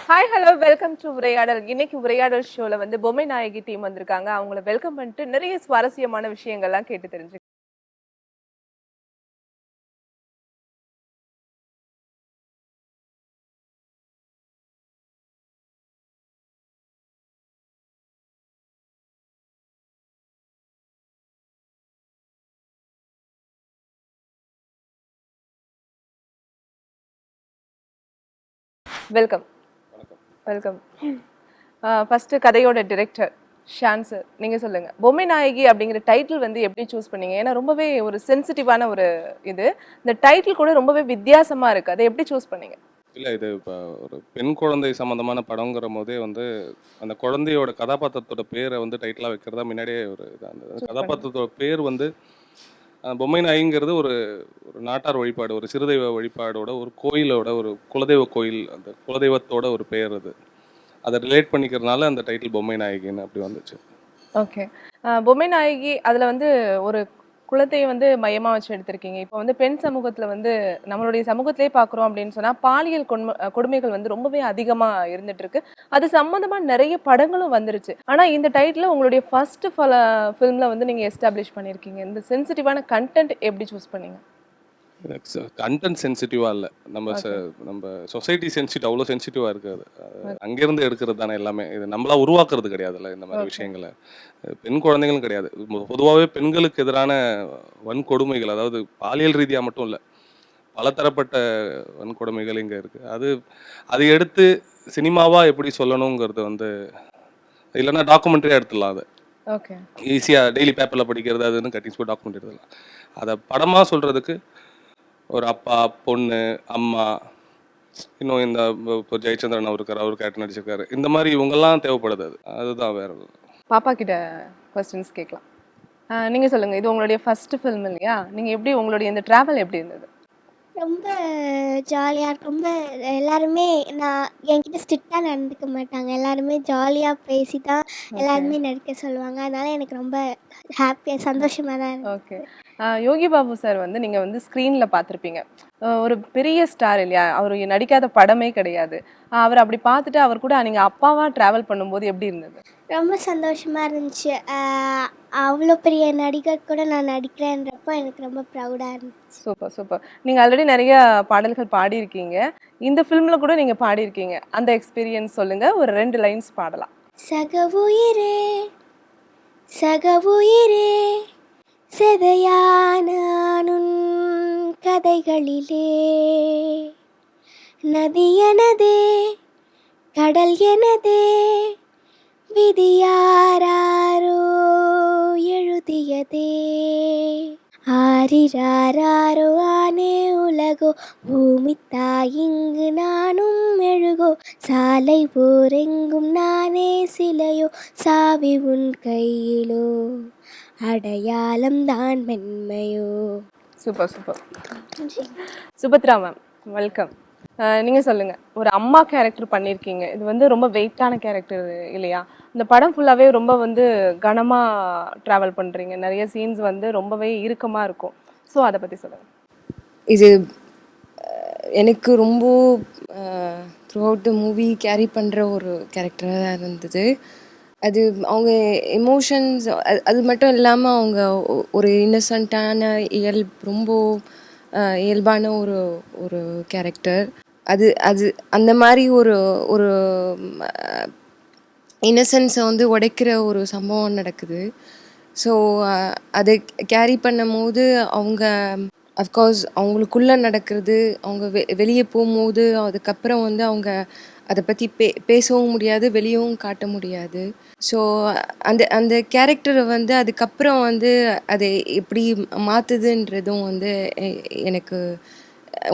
Hi hello welcome to உரையாடல். இன்னைக்கு உரையாடல் ஷோல வந்து பொம்மை நாயகி டீம் வந்திருக்காங்க. அவங்கள வெல்கம் பண்ணிட்டு நிறைய சுவாரஸ்யமான விஷயங்கள்லாம் கேட்டு தெரிஞ்சு வெல்கம் வெல்கம். ஃபர்ஸ்ட் கதையோட டிரெக்டர் ஷான் சார், நீங்க சொல்லுங்க. பொம்மை நாயகி அப்படிங்கிற டைட்டில் வந்து எப்படி சூஸ் பண்ணீங்க? ஏன்னா ரொம்பவே ஒரு சென்சிட்டிவான ஒரு இது. இந்த டைட்டில் கூட ரொம்பவே வித்தியாசமா இருக்கு. அதை எப்படி சூஸ் பண்ணீங்க? இல்லை, இது இப்போ ஒரு பெண் குழந்தை சம்மந்தமான படங்கிற போதே வந்து அந்த குழந்தையோட கதாபாத்திரத்தோட பேரை வந்து டைட்டிலாக வைக்கிறதா முன்னாடியே ஒரு இது. அந்த கதாபாத்திரத்தோட பேர் வந்து பொம்மை நாய்ங்கிறது ஒரு ஒரு நாட்டார் வழிபாடு, ஒரு சிறுதெய்வ வழிபாடோட ஒரு கோயிலோட ஒரு குலதெய்வ கோயில், அந்த குலதெய்வத்தோட ஒரு பெயர் அது. அதை ரிலேட் பண்ணிக்கிறதுனால அந்த டைட்டில் பொம்மை நாயகின்னு அப்படி வந்துச்சு. ஓகே. பொம்மை நாயகி அதில் வந்து ஒரு குலத்தை வந்து மையமாக வச்சு எடுத்திருக்கீங்க. இப்போ வந்து பெண் சமூகத்தில் வந்து நம்மளுடைய சமூகத்திலே பார்க்குறோம் அப்படின்னு சொன்னால் பாலியல் கொடுமைகள் வந்து ரொம்பவே அதிகமாக இருந்துட்டு இருக்கு. அது சம்மந்தமாக நிறைய படங்களும் வந்துருச்சு. ஆனால் இந்த டைட்டில் உங்களுடைய ஃபர்ஸ்ட் ஃபிலிமில் வந்து நீங்கள் எஸ்டாப்ளிஷ் பண்ணியிருக்கீங்க. இந்த சென்சிட்டிவான கண்டென்ட் எப்படி சூஸ் பண்ணீங்க? கண்டென்ட் சென்சிட்டிவாக இல்லை, நம்ம சொசைட்டி சென்சிட்டிவ், அவ்வளோ சென்சிட்டிவாக இருக்காது. அங்கேருந்து எடுக்கிறது தானே எல்லாமே. இது நம்மளா உருவாக்குறது கிடையாதுல்ல இந்த மாதிரி விஷயங்களை. பெண் குழந்தைகளும் கிடையாது. பொதுவாகவே பெண்களுக்கு எதிரான வன்கொடுமைகள், அதாவது பாலியல் ரீதியாக மட்டும் இல்லை, பலதரப்பட்ட வன்கொடுமைகள் இங்கே இருக்குது. அதை எடுத்து சினிமாவாக எப்படி சொல்லணுங்கிறது வந்து, இல்லைன்னா டாக்குமெண்ட்ரியாக எடுத்துடலாம். அதை ஓகே, ஈஸியாக டெய்லி பேப்பரில் படிக்கிறது அதுன்னு கட்டிங்ஸ் போய் டாக்குமெண்ட் எடுத்துடலாம். அதை படமாக சொல்கிறதுக்கு ஒரு அப்பா, பொண்ணு, அம்மா, இன்னும் இந்த இப்போ ஜெயச்சந்திரன் இருக்கார், அவர் கேரக்டர் நடிச்சிருக்காரு, இந்த மாதிரி இவங்கெல்லாம் தேவைப்படுது. அதுதான் வேற. பாப்பா கிட்ட கொஸ்டின்ஸ் கேட்கலாம். நீங்கள் சொல்லுங்கள். இது உங்களுடைய ஃபர்ஸ்ட் ஃபிலிம் இல்லையா? நீங்கள் எப்படி உங்களுடைய இந்த ட்ராவல் எப்படி இருந்தது? ரொம்ப ஜாலியாக இருக்கும். ரொம்ப எல்லாருமே என்கிட்ட ஸ்ட்ரிக்டாக நடந்துக்க மாட்டாங்க. எல்லாருமே ஜாலியாக பேசி தான் எல்லாருமே நடிக்க சொல்லுவாங்க. அதனால் எனக்கு ரொம்ப ஹாப்பியாக சந்தோஷமாக தான் இருந்துச்சு. ஓகே. யோகி பாபு சார் வந்து நீங்கள் வந்து ஸ்க்ரீனில் பார்த்துருப்பீங்க. ஒரு பெரிய ஸ்டார் இல்லையா? அவர் நடிக்காத படமே கிடையாது. அவர் அப்படி பார்த்துட்டு அவர் கூட நீங்கள் அப்பாவாக ட்ராவல் பண்ணும்போது எப்படி இருந்தது? ரொம்ப சந்தோஷமாக இருந்துச்சு. அவ்வளோ பெரிய நடிகர் கூட நான் நடிக்கிறேன்றப்போ எனக்கு ரொம்ப ப்ரௌடாக இருந்துச்சு. Super super. நீங்கள் ஆல்ரெடி நிறைய பாடல்கள் பாடியிருக்கீங்க. இந்த ஃபிலிமில் கூட நீங்கள் பாடியிருக்கீங்க. அந்த எக்ஸ்பீரியன்ஸ் சொல்லுங்கள். ஒரு 2 லைன்ஸ் பாடலாம். சக உயிரே சக உயிரே செதையானுன் கதைகளிலே நதி எனதே கடல் எனதே விதியாரோ எழுதியதே ஆரிராரோ ஆனே உலகோ பூமி தாயிங்கு நானும் மெழுகோ சாலை போரெங்கும் நானே சிலையோ சாவி உன் கையிலோ அடையாளம் தான் மென்மையோ. Super super. Subhadra ma'am, welcome. நீங்கள் சொல்லுங்கள். ஒரு அம்மா கேரக்டர் பண்ணியிருக்கீங்க. இது வந்து ரொம்ப வெயிட்டான கேரக்டர் இல்லையா? இந்த படம் ஃபுல்லாகவே ரொம்ப வந்து கனமாக ட்ராவல் பண்ணுறீங்க. நிறைய சீன்ஸ் வந்து ரொம்பவே இறுக்கமாக இருக்கும். ஸோ அதை பற்றி சொல்லுங்கள். இது எனக்கு ரொம்ப through out the movie carry பண்ணுற ஒரு கேரக்டராக இருந்தது. அது அவங்க எமோஷன்ஸ் அது மட்டும் இல்லாமல் அவங்க ஒரு இன்னசென்ட்டான ரொம்ப இயல்பான ஒரு ஒரு கேரக்டர். அது அது அந்த மாதிரி ஒரு ஒரு இன்னசென்ஸை வந்து உடைக்கிற ஒரு சம்பவம் நடக்குது. ஸோ அதை கேரி பண்ணும் போது அவங்க அஃப்கோர்ஸ் அவங்களுக்குள்ளே நடக்கிறது, அவங்க வெளியே போகும்போது அதுக்கப்புறம் வந்து அவங்க அதை பற்றி பேசவும் முடியாது, வெளியவும் காட்ட முடியாது. ஸோ அந்த அந்த கேரக்டரை வந்து அதுக்கப்புறம் வந்து அதை எப்படி மாற்றுதுன்றதும் வந்து எனக்கு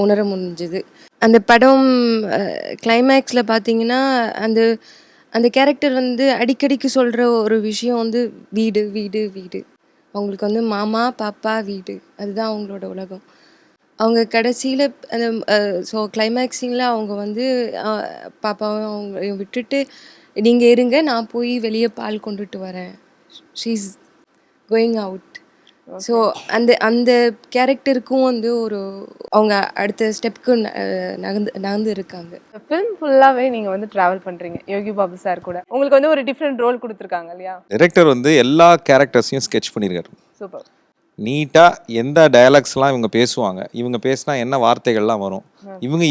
உணர முடிஞ்சுது. அந்த படம் கிளைமேக்ஸில் பார்த்தீங்கன்னா அந்த அந்த கேரக்டர் வந்து அடிக்கடிக்கு சொல்கிற ஒரு விஷயம் வந்து வீடு வீடு வீடு. அவங்களுக்கு வந்து மாமா, பாப்பா, வீடு, அதுதான் அவங்களோட உலகம். அவங்க கடைசியில் அந்த ஸோ கிளைமேக்ஸிங்கில் அவங்க வந்து பாப்பாவும் அவங்களையும் விட்டுட்டு நீங்கள் இருங்க, நான் போய் வெளியே பால் கொண்டுட்டு வரேன். She is going out. So அந்த அந்த கேரக்டருக்கும் வந்து ஒரு அவங்க அடுத்த ஸ்டெப்க்கு நகர்ந்து இருக்காங்க. ஃபிலிம் ஃபுல்லாவே நீங்க வந்து டிராவல் பண்றீங்க யோகி பாபு சார் கூட. உங்களுக்கு வந்து ஒரு டிஃப்ரெண்ட் ரோல் குடுத்துருக்காங்க இல்லையா? டைரக்டர் வந்து எல்லா கேரக்டர்ஸையும் ஸ்கெட்ச் பண்ணியிருக்காரு. சூப்பர். நீட்டாக எந்த டயலாக்ஸ்லாம் இவங்க பேசுவாங்க, இவங்க பேசினா என்ன வார்த்தைகள்லாம் வரும்,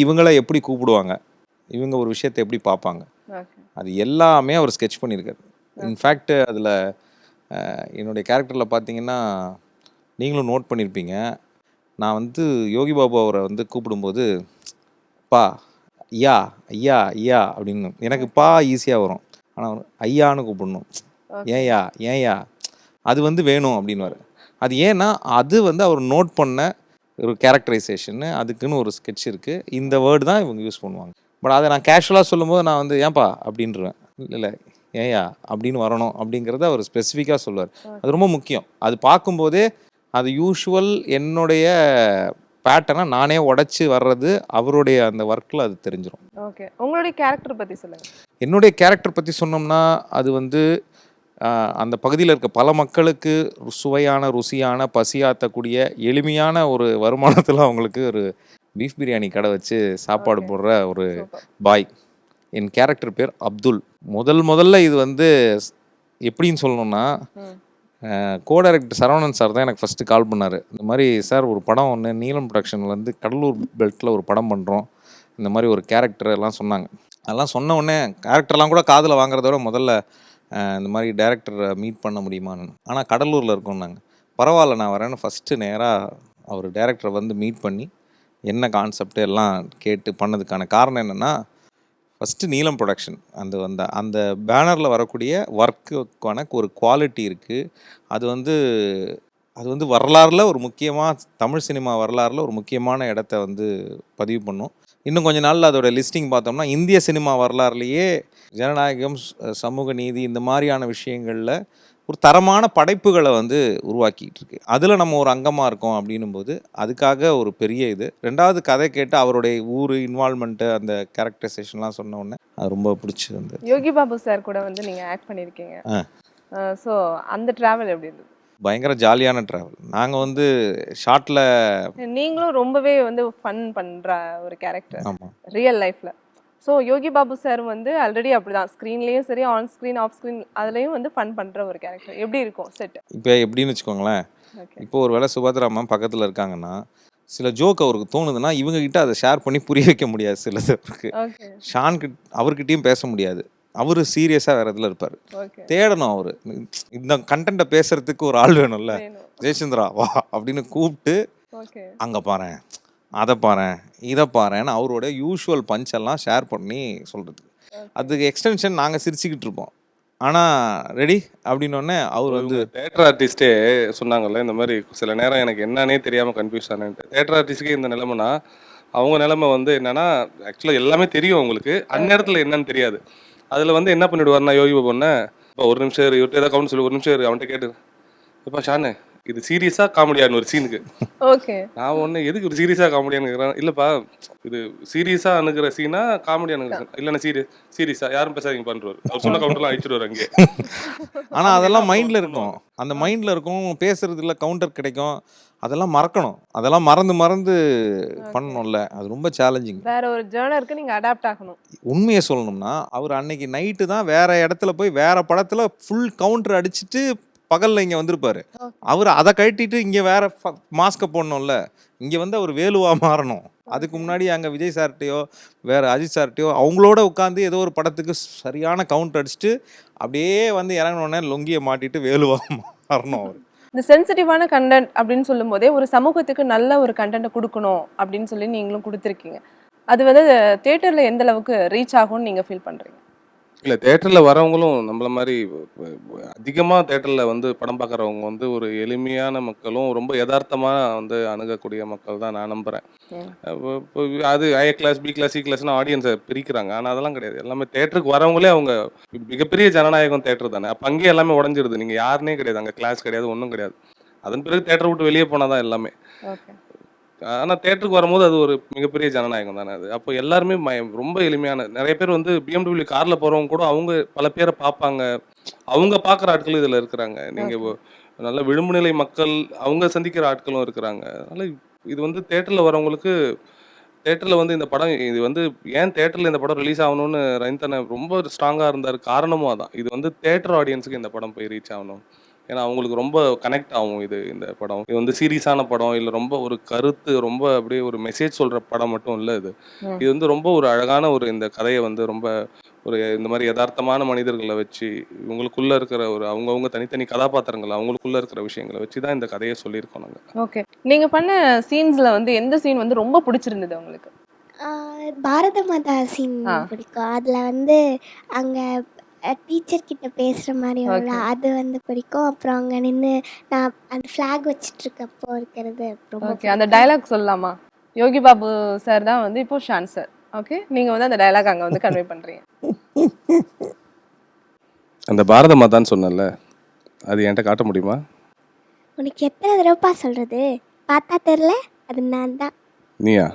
இவங்கள எப்படி கூப்பிடுவாங்க, இவங்க ஒரு விஷயத்தை எப்படி பார்ப்பாங்க, ஓகே. அது எல்லாமே அவர் ஸ்கெட்ச் பண்ணியிருக்காரு. இன்ஃபேக்ட் அதில் என்னுடைய கேரக்டரில் பார்த்தீங்கன்னா நீங்களும் நோட் பண்ணியிருப்பீங்க, நான் வந்து யோகி பாபு அவரை வந்து கூப்பிடும்போது பா ஐயா ஐயா ஐயா அப்படின்னு எனக்கு பா ஈஸியாக வரும், ஆனால் ஐயான்னு கூப்பிடணும், ஏயா ஏயா அது வந்து வேணும் அப்படின்னுவார். அது ஏன்னா அது வந்து அவர் நோட் பண்ண ஒரு கேரக்டரைசேஷன்னு, அதுக்குன்னு ஒரு ஸ்கெட்ச் இருக்குது, இந்த வேர்டு தான் இவங்க யூஸ் பண்ணுவாங்க. பட் அதை நான் கேஷுவலாக சொல்லும்போது நான் வந்து ஏன்பா அப்படின்றேன், இல்லை ஏயா அப்படின்னு வரணும் அப்படிங்கிறத அவர் ஸ்பெசிஃபிக்காக சொல்லுவார். அது ரொம்ப முக்கியம். அது பார்க்கும்போதே அது யூஷுவல் என்னுடைய பேட்டர்னை நானே உடச்சி வர்றது அவருடைய அந்த ஒர்க்கில் அது தெரிஞ்சிடும். ஓகே. உங்களுடைய கேரக்டர் பத்தி சொல்லுங்க. என்னுடைய கேரக்டர் பற்றி சொன்னோம்னா அது வந்து அந்த பகுதியில் இருக்க பல மக்களுக்கு சுவையான ருசியான பசியாற்றக்கூடிய எளிமையான ஒரு வருமானத்தில் அவங்களுக்கு ஒரு பீஃப் பிரியாணி கடை வச்சு சாப்பாடு போடுற ஒரு பாய். என் கேரக்டர் பேர் அப்துல். முதல்ல இது வந்து எப்படின்னு சொல்லணும்னா கோ டைரக்டர் சரவணன் சார் தான் எனக்கு ஃபஸ்ட்டு கால் பண்ணார். இந்த மாதிரி சார் ஒரு படம் ஒன்று நீலம் ப்ரொடக்ஷன்லேருந்து கடலூர் பெல்ட்டில் ஒரு படம் பண்ணுறோம், இந்த மாதிரி ஒரு கேரக்டர் எல்லாம் சொன்னாங்க. அதெல்லாம் சொன்ன உடனே கேரக்டர்லாம் கூட காதில் வாங்குறத விட முதல்ல இந்த மாதிரி டேரக்டரை மீட் பண்ண முடியுமான்னு. ஆனால் கடலூரில் இருக்கோம்னாங்க. பரவாயில்ல நான் வரேன்னு ஃபஸ்ட்டு நேராக அவர் டேரக்டரை வந்து மீட் பண்ணி என்ன கான்செப்ட் எல்லாம் கேட்டு பண்ணதுக்கான காரணம் என்னென்னா, ஃபஸ்ட்டு நீலம் ப்ரொடக்ஷன் அந்த அந்த அந்த பேனரில் வரக்கூடிய ஒர்க்குக்கான ஒரு குவாலிட்டி இருக்குது. அது வந்து வரலாறில் ஒரு முக்கியமாக தமிழ் சினிமா வரலாறில் ஒரு முக்கியமான இடத்த வந்து பதிவு பண்ணும். இன்னும் கொஞ்ச நாளில் அதோட லிஸ்டிங் பார்த்தோம்னா இந்திய சினிமா வரலாறுலேயே ஜனநாயகம் சமூக நீதி இந்த மாதிரியான விஷயங்களில் ஒரு தரமான படைப்புகளை வந்து உருவாக்கிட்டு இருக்கு. அதில் நம்ம ஒரு அங்கமாக இருக்கோம் அப்படின்னும் போது அதுக்காக ஒரு பெரிய இது. ரெண்டாவது கதை கேட்டு அவருடைய ஊர் இன்வால்மெண்ட்டு அந்த கேரக்டரைசேஷன்லாம் சொன்ன உடனே அது ரொம்ப பிடிச்சிருந்து. யோகி பாபு சார் கூட வந்து நீங்க ஆக்ட் பண்ணியிருக்கீங்க. ஸோ அந்த டிராவல் எப்படி இருந்தது? பயங்கர ஜாலியான ட்ராவல். நாங்கள் வந்து ஷார்ட்டில் நீங்களும் ரொம்பவே வந்து ஃபன் பண்ற ஒரு கேரக்டர் ஆமாம் ரியல் லைஃப்ல. ஸோ யோகி பாபு சார் வந்து ஆல்ரெடி அப்படிதான் ஸ்க்ரீன்லேயும் சரி ஆன் ஸ்க்ரீன் ஆஃப் ஸ்க்ரீன் அதுலேயும் வந்து ஃபன் பண்ணுற ஒரு கேரக்டர். எப்படி இருக்கும் செட்? இப்போ எப்படின்னு வச்சுக்கோங்களேன், ஓகே. இப்போ ஒரு வேளை சுபத்ரா மேம் பக்கத்தில் இருக்காங்கன்னா சில ஜோக் அவருக்கு தோணுதுன்னா இவங்ககிட்ட அதை ஷேர் பண்ணி புரிய வைக்க முடியாது. சிலது அவருக்கு ஓகே. அவர்கிட்டயும் பேச முடியாது. அவர் சீரியஸாக வேறு இதில் இருப்பார். ஓகே. தேடணும் அவர் இந்த கண்டென்ட்டை பேசுறதுக்கு ஒரு ஆள் வேணும்ல. வேணும். ஜெயச்சந்திரா வா அப்படின்னு கூப்பிட்டு ஓகே. அங்கே பாரேன் அதை பாரேன் இதை பாரேன்னு அவரோட யூஷுவல் பஞ்செல்லாம் ஷேர் பண்ணி சொல்கிறது. அதுக்கு எக்ஸ்டென்ஷன் நாங்கள் சிரிச்சுக்கிட்டு இருப்போம். ஆனால் ரெடி அப்படின்னோடனே அவர் வந்து தேட்டர் ஆர்டிஸ்டே சொன்னாங்கல்ல, இந்த மாதிரி சில நேரம் எனக்கு என்னன்னே தெரியாமல் கன்ஃபியூஸ் ஆனேன்ட்டு. தேட்டர் ஆர்டிஸ்ட்டுக்கே இந்த நிலைமைனா அவங்க நிலைமை வந்து என்னன்னா, ஆக்சுவலாக எல்லாமே தெரியும் அவங்களுக்கு, அந்நேரத்தில் என்னன்னு தெரியாது. அதில் வந்து என்ன பண்ணிவிடுவார்னா யோகி பாபுன்னா, இப்போ ஒரு நிமிஷம் இவர்கிட்ட ஏதாவது கவுண்ட் சொல்லி ஒரு நிமிஷம் அவன்கிட்ட கேட்டு, இப்போ ஷானு இது சீரியஸாக காமெடியான்னு ஒரு சீனுக்கு ஓகே. நான் ஒன்று எதுக்கு ஒரு சீரியஸாக காமெடியான்னு இருக்கிறேன். இல்லைப்பா இது சீரியஸாக அணுகிற சீனா காமெடி அணுகிற சீன் இல்லைன்னா சீரியஸாக யாரும் பேசாதீங்க பண்ணுறாரு. அவர் சொன்ன கவுண்டர்லாம் அழிச்சிடுவார் அங்கே. ஆனால் அதெல்லாம் மைண்டில் இருக்கும், அந்த மைண்டில் இருக்கும், பேசுறதுல கவுண்டர் கிடைக்கும், அதெல்லாம் மறக்கணும், அதெல்லாம் மறந்து பண்ணணும்ல. அது ரொம்ப சேலஞ்சிங். வேற ஒரு ஜேர்னருக்கு நீங்க அடாப்ட் ஆகணும். உண்மையை சொல்லணும்னா அவர் அன்னைக்கு நைட்டு தான் வேற இடத்துல போய் வேற படத்துல ஃபுல் கவுண்டர் அடிச்சுட்டு பகல்ல இங்க வந்திருப்பாரு. அவர் அதை கழட்டிட்டு இங்க வேற மாஸ்க போடணும்ல. இங்க வந்து அவர் வேலுவா மாறணும். அதுக்கு முன்னாடி அங்க விஜய் சார்ட்டையோ வேற அஜித் சார்ட்டையோ அவங்களோட உட்காந்து ஏதோ ஒரு படத்துக்கு சரியான கவுண்டர் அடிச்சுட்டு அப்படியே வந்து இறங்கினோடனே லொங்கியை மாட்டிட்டு வேலுவா மாறணும் அவர். இந்த சென்சிட்டிவான கண்டென்ட் அப்படின்னு சொல்லும் போதே ஒரு சமூகத்துக்கு நல்ல ஒரு கண்டென்ட்டை கொடுக்கணும் அப்படின்னு சொல்லி நீங்களும் கொடுத்துருக்கீங்க. அது வந்து தியேட்டர்ல எந்த அளவுக்கு ரீச் ஆகும்னு நீங்க ஃபீல் பண்றீங்க? இல்லை, தேட்டரில் வரவங்களும் நம்மள மாதிரி அதிகமாக தேட்டரில் வந்து படம் பார்க்குறவங்க வந்து ஒரு எளிமையான மக்களும் ரொம்ப யதார்த்தமாக வந்து அணுகக்கூடிய மக்கள் தான் நான் நம்புகிறேன். இப்போ அது A class B class C கிளாஸ்னு ஆடியன்ஸை பிரிக்கிறாங்க. ஆனால் அதெல்லாம் கிடையாது. எல்லாமே தேட்டருக்கு வரவங்களே அவங்க மிகப்பெரிய ஜனநாயகம் தேட்டர் தானே. அப்போ அங்கேயே எல்லாமே உடஞ்சிருது. நீங்கள் யாருனே கிடையாது, அங்கே கிளாஸ் கிடையாது, ஒன்றும் கிடையாது. அதன் பிறகு தேட்டரை விட்டு வெளியே போனால் தான் எல்லாமே. ஓகே. ஆனால் தேட்டருக்கு வரும்போது அது ஒரு மிகப்பெரிய ஜனநாயகம் தானே அது. அப்போ எல்லாருமே ரொம்ப எளிமையான நிறைய பேர் வந்து BMW காரில் போகிறவங்க கூட அவங்க பல பேரை பார்ப்பாங்க. அவங்க பார்க்குற ஆட்களும் இதில் இருக்கிறாங்க. நீங்கள் நல்ல விளிம்பு நிலை மக்கள் அவங்க சந்திக்கிற ஆட்களும் இருக்கிறாங்க. அதனால இது வந்து தேட்டரில் வரவங்களுக்கு தேட்டரில் வந்து இந்த படம் இது வந்து ஏன் தேட்டரில் இந்த படம் ரிலீஸ் ஆகணும்னு ரஹீம் ரொம்ப ஸ்ட்ராங்காக இருந்தார் காரணமும் அதான். இது வந்து தேட்டர் ஆடியன்ஸுக்கு இந்த படம் போய் ரீச் ஆகணும். ஏன்னா அவங்களுக்கு ரொம்ப கனெக்ட் ஆகும் இந்த படம். இது வந்து சீரியஸான படம் இல்லை, ரொம்ப ஒரு கருத்து, ரொம்ப அப்படியே ஒரு மெசேஜ் சொல்கிற படம் மட்டும் இல்லை இது. இது வந்து ரொம்ப ஒரு அழகான ஒரு இந்த கதையை வந்து ரொம்ப ஒரு இந்த மாதிரி யதார்த்தமான மனிதர்களை வச்சு இவங்களுக்குள்ள இருக்கிற ஒரு அவங்கவுங்க தனித்தனி கதாபாத்திரங்கள் அவங்களுக்குள்ள இருக்கிற விஷயங்களை வச்சு தான் இந்த கதையை சொல்லியிருக்கோம் நாங்கள். ஓகே, நீங்க பண்ண சீன்ஸ்ல வந்து எந்த சீன் வந்து ரொம்ப பிடிச்சிருந்தது உங்களுக்கு? பாரத மாதா சீன் பிடிக்கும். அதில் வந்து அங்கே டீச்சர் கிட்ட பேசுகிற மாதிரி உள்ள அது வந்து பிடிக்கும். அப்புறம் அங்கே நின்று நான் அந்த ஃப்ளாக் வச்சுட்டு இருக்கப்போ இருக்கிறது ரொம்ப ஓகே, அந்த டயலாக் சொல்லலாமா? யோகி பாபு சார் தான் வந்து இப்போ ஷான் சார். ஓகே, நீங்க வந்து அந்த டயலாக் அங்க வந்து கன்வே பண்றீங்க. அந்த பாரத மாதான்னு சொன்னல, அது என்கிட்ட காட்ட முடியுமா? உனக்கு எத்தனை தடவைப்பா சொல்கிறது? பார்த்தா தெரில, அது நான் தான். நீயா?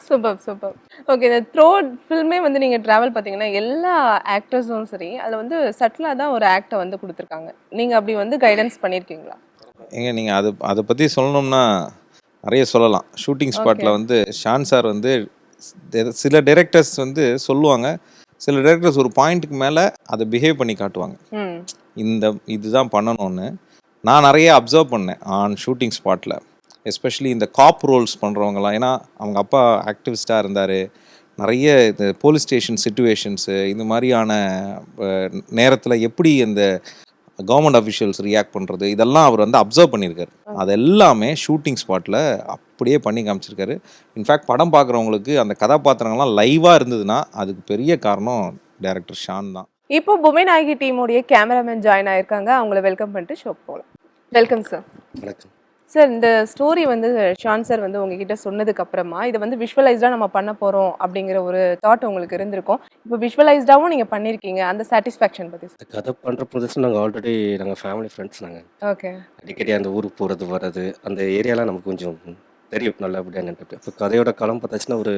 Super super. ஓகே, இந்த த்ரோட் ஃபில்மே வந்து நீங்கள் ட்ராவல் பார்த்தீங்கன்னா எல்லா ஆக்டர்ஸும் சரி அதில் வந்து சட்டிலாக தான் ஒரு ஆக்டை வந்து கொடுத்துருக்காங்க. நீங்கள் அப்படி வந்து கைடன்ஸ் பண்ணியிருக்கீங்களா? ஏங்க நீங்கள் அதை பற்றி சொல்லணும்னா நிறைய சொல்லலாம். ஷூட்டிங் ஸ்பாட்டில் வந்து ஷான் சார் வந்து சில டைரக்டர்ஸ் வந்து சொல்லுவாங்க, சில டைரக்டர்ஸ் ஒரு பாயிண்ட்டுக்கு மேலே அதை பிஹேவ் பண்ணி காட்டுவாங்க, இதுதான் பண்ணணும்னு. நான் நிறைய அப்சர்வ் பண்ணேன் ஆன் ஷூட்டிங் ஸ்பாட்டில். எஸ்பெஷலி இந்த காப் ரோல்ஸ் பண்ணுறவங்கலாம், ஏன்னா அவங்க அப்பா ஆக்டிவிஸ்டாக இருந்தார். நிறைய இந்த போலீஸ் ஸ்டேஷன் சிச்சுவேஷன்ஸு இந்த மாதிரியான நேரத்தில் எப்படி இந்த கவர்மெண்ட் அஃபிஷியல்ஸ் ரியாக்ட் பண்ணுறது, இதெல்லாம் அவர் வந்து அப்சர்வ் பண்ணியிருக்காரு. அது எல்லாமே ஷூட்டிங் ஸ்பாட்டில் அப்படியே பண்ணி காமிச்சிருக்காரு. இன்ஃபேக்ட் படம் பார்க்குறவங்களுக்கு அந்த கதாபாத்திரங்கள்லாம் லைவாக இருந்ததுன்னா அதுக்கு பெரிய காரணம் டைரக்டர் ஷான் தான். இப்போ பொம்மைநாயகி டீமோடைய கேமராமேன் ஜாயின் ஆயிருக்காங்க. அவங்கள வெல்கம் பண்ணிட்டு ஷோ போகலாம். Welcome sir. வணக்கம் சார். இந்த ஸ்டோரி வந்து ஷான் சார் வந்து உங்ககிட்ட சொன்னதுக்கு அப்புறமா இதை வந்து விஷுவலைஸ்டாக நம்ம பண்ண போகிறோம் அப்படிங்கிற ஒரு தாட் உங்களுக்கு இருந்திருக்கும். இப்போ விஷுவலைஸ்டாகவும் நீங்கள் பண்ணியிருக்கீங்க, அந்த சாட்டிஸ்ஃபேக்ஷன் பற்றி இந்த கதை பண்ணுற புதுசு நாங்கள் ஃபேமிலி ஃப்ரெண்ட்ஸ். நாங்கள் ஓகே அடிக்கடி அந்த ஊருக்கு போகிறது வர்றது, அந்த ஏரியாலாம் நமக்கு கொஞ்சம் தெரியும் நல்லபடியாக நின்றுட்டு. இப்போ கதையோட களம் பார்த்தாச்சுன்னா ஒரு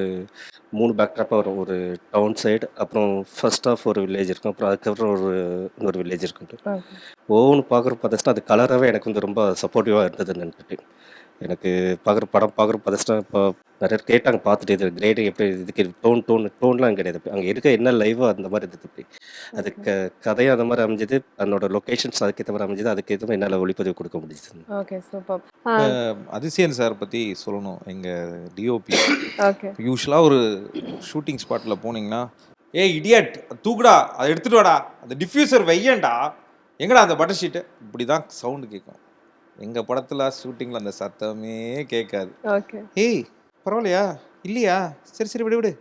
3 பேக்ட்ராப்பாக வரும். ஒரு டவுன் சைடு, அப்புறம் ஃபர்ஸ்ட் ஆஃப் ஒரு வில்லேஜ் இருக்கும், அப்புறம் அதுக்கப்புறம் இன்னொரு வில்லேஜ் இருக்கும். ஒவ்வொன்று பார்க்குற பார்த்தாச்சுன்னா அது கலராகவே எனக்கு வந்து ரொம்ப சப்போர்ட்டிவாக இருந்தது நின்றுட்டு. எனக்கு படம் பார்க்குற பார்த்தாச்சுன்னா இப்போ நிறைய கேட்டாங்க பார்த்துட்டு, இது கிரேடிங் எப்படி, இதுக்கு டோன்லாம் கிடையாது. அங்கே இருக்க என்ன லைவோ அந்த மாதிரி இருந்தது. அது கதையும் அந்த மாதிரி அமைஞ்சது, அதனோட லொக்கேஷன்ஸ் அதுக்கேற்ற மாதிரி அமைஞ்சது, அதுக்கேற்ற மாதிரி என்னால் ஒளிப்பதிவு கொடுக்க முடிஞ்சது. Okay super. அதிசயன் சார் பற்றி சொல்லணும். எங்கள் டிஓபி ஓகே, யூஸ்வலாக ஒரு ஷூட்டிங் ஸ்பாட்டில் போனீங்கன்னா, ஏய் இடியட் தூக்குடா, அதை எடுத்துகிட்டு வாடா, அந்த டிஃப்யூசர் வையண்டா, எங்கடா அந்த பட்டர் ஷீட்டு, இப்படி தான் சவுண்டு கேட்கும். எங்கள் படத்தில் ஷூட்டிங்கில் அந்த சத்தமே கேட்காது. ஓகே, ஏய் பரவாயில்லையா, இல்லையா, சரி சரி விடு விடு,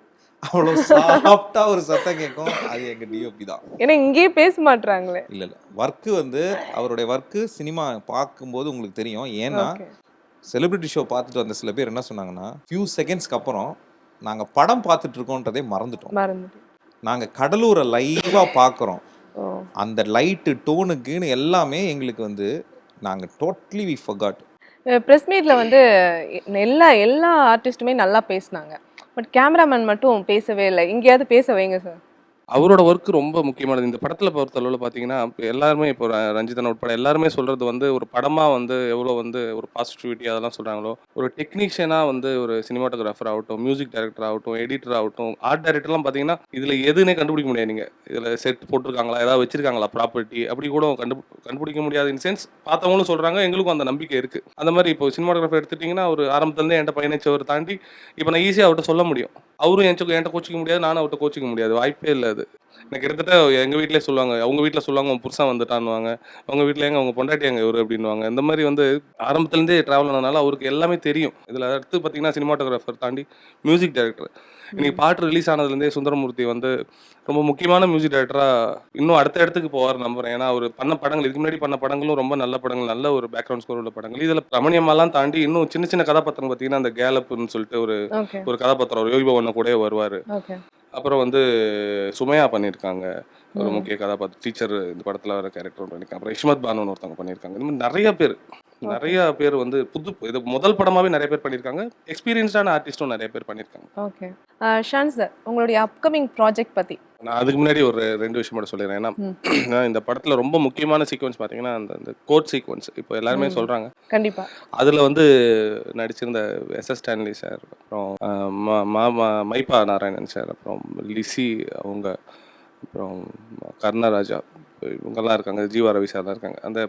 அவ்வளோ சாஃப்டாக ஒரு சத்தம் கேட்கும். அது எங்கள் டிஓபி தான். ஏன்னா இங்கேயே பேச மாட்றாங்களே. இல்லை ஒர்க்கு வந்து அவருடைய ஒர்க்கு சினிமா பார்க்கும்போது உங்களுக்கு தெரியும். ஏன்னா செலிபிரிட்டி ஷோ பார்த்துட்டு வந்த சில பேர் என்ன சொன்னாங்கன்னா, ஃபியூ செகண்ட்ஸ்க்கு அப்புறம் நாங்கள் படம் பார்த்துட்டு இருக்கோன்றதே மறந்துட்டோம். நாங்கள் கடலூரை லைவாக பார்க்குறோம். அந்த லைட்டு டோனுக்குன்னு எல்லாமே எங்களுக்கு வந்து நாங்கள் டோட்டலி வி ஃபர்காட். ப்ரெஸ் மீட்ல வந்து எல்லா ஆர்டிஸ்ட்டுமே நல்லா பேசினாங்க, பட் கேமராமேன் மட்டும் பேசவே இல்லை. எங்கேயாவது பேச வைங்க சார். அவரோட ஒர்க் ரொம்ப முக்கியமானது. இந்த படத்தில் பொறுத்தளவில் பார்த்தீங்கன்னா, எல்லாருமே இப்போ ரஞ்சிதன் உட்பட எல்லாருமே சொல்கிறது வந்து ஒரு படமாக வந்து எவ்வளோ வந்து ஒரு பாசிட்டிவிட்டி அதெல்லாம் சொல்கிறாங்களோ, ஒரு டெக்னீஷியனாக வந்து ஒரு சினிமாட்டோகிராஃபர் ஆகட்டும், மியூசிக் டைரக்டர் ஆகட்டும், எடிட்டர் ஆகட்டும், ஆர்ட் டைரக்டர்லாம் பார்த்தீங்கன்னா இதில் எதுனே கண்டுபிடிக்க முடியாது. நீங்கள் இதில் செட் போட்டிருக்காங்களா, ஏதாவது வச்சிருக்காங்களா ப்ராப்பர்ட்டி, அப்படி கூட கண்டுபிடிக்க முடியாது. இன் சென்ஸ் பார்த்தவங்களும் சொல்கிறாங்க, எங்களுக்கும் அந்த நம்பிக்கை இருக்குது. அந்த மாதிரி இப்போ சினிமாட்டோகிராஃபர் எடுத்துட்டிங்கன்னா, ஒரு ஆரம்பத்துலேருந்தே என்கிட்ட பயணிச்சவர் தாண்டி இப்போ நான் ஈஸியாக அவர்கிட்ட சொல்ல முடியும். அவரும் என்கிட்ட கோச்சிக்க முடியாது, நானும் அவர்கிட்ட கோச்சிக்க முடியாது. வாய்ப்பே இல்லை. அது எனக்கு கிட்டத்தட்ட எங்கள் வீட்டிலே சொல்லுவாங்க, அவங்க வீட்டில் சொல்லுவாங்க உன் புருஷன் வந்துட்டான்னுவாங்க, அவங்க வீட்டில் எங்க அவங்க பொண்டாட்டி எங்க இவர் அப்படின்வாங்க. இந்த மாதிரி வந்து ஆரம்பத்துலேருந்தே ட்ராவல் ஆனதுனால அவருக்கு எல்லாமே தெரியும். இதில் அடுத்து பார்த்தீங்கன்னா சினிமாட்டோகிராஃபர் தாண்டி மியூசிக் டைரக்டர். இன்னைக்கு பாட்டு ரிலீஸ் ஆனதுலேருந்தே சுந்தரமூர்த்தி வந்து ரொம்ப முக்கியமான மியூசிக் டைரக்டராக இன்னும் அடுத்த இடத்துக்கு போவார் நம்புறேன். ஏன்னா அவர் பண்ண படங்கள், இதுக்கு முன்னாடி பண்ண படங்களும் ரொம்ப நல்ல படங்கள், நல்ல ஒரு பேக்ரவுண்ட் ஸ்கோர் உள்ள படங்கள். இதில் ரமணியம்மாலாம் தாண்டி இன்னும் சின்ன சின்ன கதாபாத்திரம் பார்த்தீங்கன்னா, அந்த கேலப்னு சொல்லிட்டு ஒரு கதாபாத்திரம், ஒரு யோகி பவன் கூட வருவார். அப்புறம் வந்து சுமையா பண்ணியிருக்காங்க, ஒரு முக்கிய கதாபாத்திரம் டீச்சர் இந்த படத்தில் வர கேரக்டர் பண்ணியிருக்காங்க. அப்புறம் இஷ்மத் பானுன்னு ஒருத்தவங்க பண்ணியிருக்காங்க. இந்த மாதிரி நிறைய பேர் வந்து இது முதல் படமாகவே நிறைய பேர் பண்ணியிருக்காங்க. எக்ஸ்பீரியன்ஸ்டான ஆர்டிஸ்ட்டும் நிறைய பேர் பண்ணியிருக்காங்க. ஓகே. ஷான் சார், உங்களுடைய அப்கமிங் ப்ராஜெக்ட் பத்தி. நான் அதுக்கு முன்னாடி ஒரு 2 விஷயம் மட்டும் சொல்லிடுறேன். ஏன்னா இந்த படத்துல ரொம்ப முக்கியமான சீக்வன்ஸ் பார்த்தீங்கன்னா அந்த கோட் சீக்வன்ஸ். இப்போ எல்லாருமே சொல்றாங்க. கண்டிப்பா. அதுல வந்து நடிச்சிருந்த எஸ்எஸ் ஸ்டான்லி சார், அப்புறம் மைப்பா நாராயணன் சார், அப்புறம் லிசி அவங்க, அப்புறம் கர்ணராஜா, இவங்கெல்லாம் இருக்காங்க. ஜீவா ரவி சார்லாம் இருக்காங்க.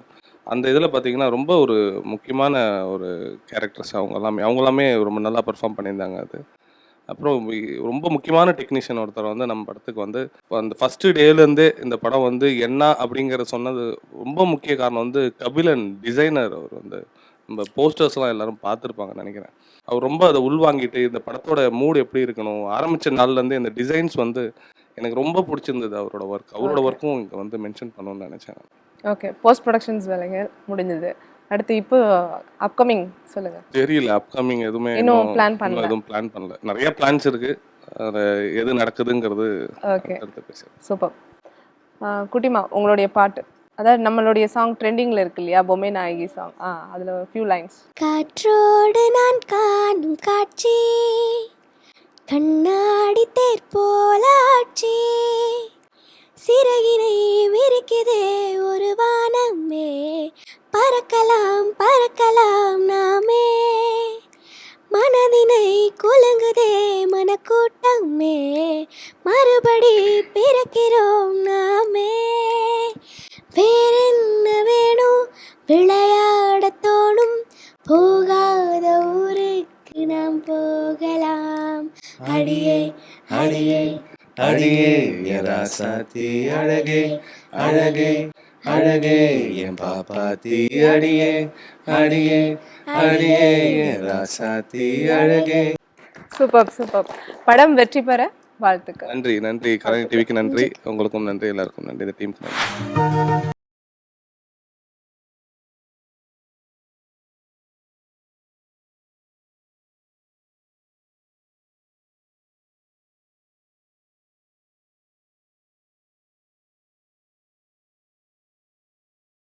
அந்த இதில் பார்த்தீங்கன்னா ரொம்ப ஒரு முக்கியமான ஒரு கேரக்டர்ஸ் அவங்க எல்லாமே ரொம்ப நல்லா பெர்ஃபார்ம் பண்ணியிருந்தாங்க. அப்புறம் ரொம்ப முக்கியமான டெக்னீஷியன் ஒருத்தர் வந்து நம்ம படத்துக்கு வந்து அந்த ஃபஸ்ட்டு டேலேருந்தே இந்த படம் வந்து என்ன அப்படிங்கிற சொன்னது ரொம்ப முக்கிய காரணம் வந்து கபிலன் டிசைனர். அவர் வந்து நம்ம போஸ்டர்ஸ்லாம் எல்லாரும் பார்த்துருப்பாங்கன்னு நினைக்கிறேன். அவர் ரொம்ப அதை உள்வாங்கிட்டு இந்த படத்தோட மூடு எப்படி இருக்கணும், ஆரம்பித்த நாள்லேருந்தே இந்த டிசைன்ஸ் வந்து எனக்கு ரொம்ப பிடிச்சிருந்தது. அவரோட ஒர்க்கும் இங்கே வந்து மென்ஷன் பண்ணணும்னு நினச்சேன். ஓகே. போஸ்ட் ப்ரொடக்ஷன்ஸ் வேலைகள் முடிஞ்சது. அடுத்து இப்போ அப்கமிங் சொல்லுங்க. தெரியல, அப்கமிங் எதுவுமே இன்னும் பிளான் பண்ணல. எதுவும் பிளான் பண்ணல. நிறைய பிளான்ஸ் இருக்கு. அது எது நடக்குதுங்கிறது ஓகே. அடுத்து பேசுறேன். சூப்பர். குட்டிமா, உங்களுடைய பாட்டு, அதாவது நம்மளுடைய சாங் ட்ரெண்டிங்ல இருக்கு இல்லையா, பொம்மை நாயகி சாங். அதுல ஃபியூ லைன்ஸ். காற்றோடு நான் காணும் காட்சி கண்ணாடி தேர் போலாட்சி சிறகினை விரிக்குதே ஒரு வானமே பறக்கலாம் பறக்கலாம் நாமே மனதினை குலுங்குதே மனக்கூட்டமே மறுபடி பிறக்கிறோம் நாமே வேறென்ன வேணும் விளையாட தோணும் போகாத ஊருக்கு நாம் போகலாம் அடியே அடியே அடியே என் ராசாத்தி அழகே அழகே அழகே என் பாப்பாத்தி அடியே அடியே அடியே என் ராசாத்தி அழகே. Super super. படம் வெற்றி பெற வாழ்த்துக்கள். நன்றி. கலைஞர் டிவிக்கு நன்றி. உங்களுக்கும் நன்றி. எல்லாருக்கும் நன்றி. இந்த டீமுக்கு நன்றி.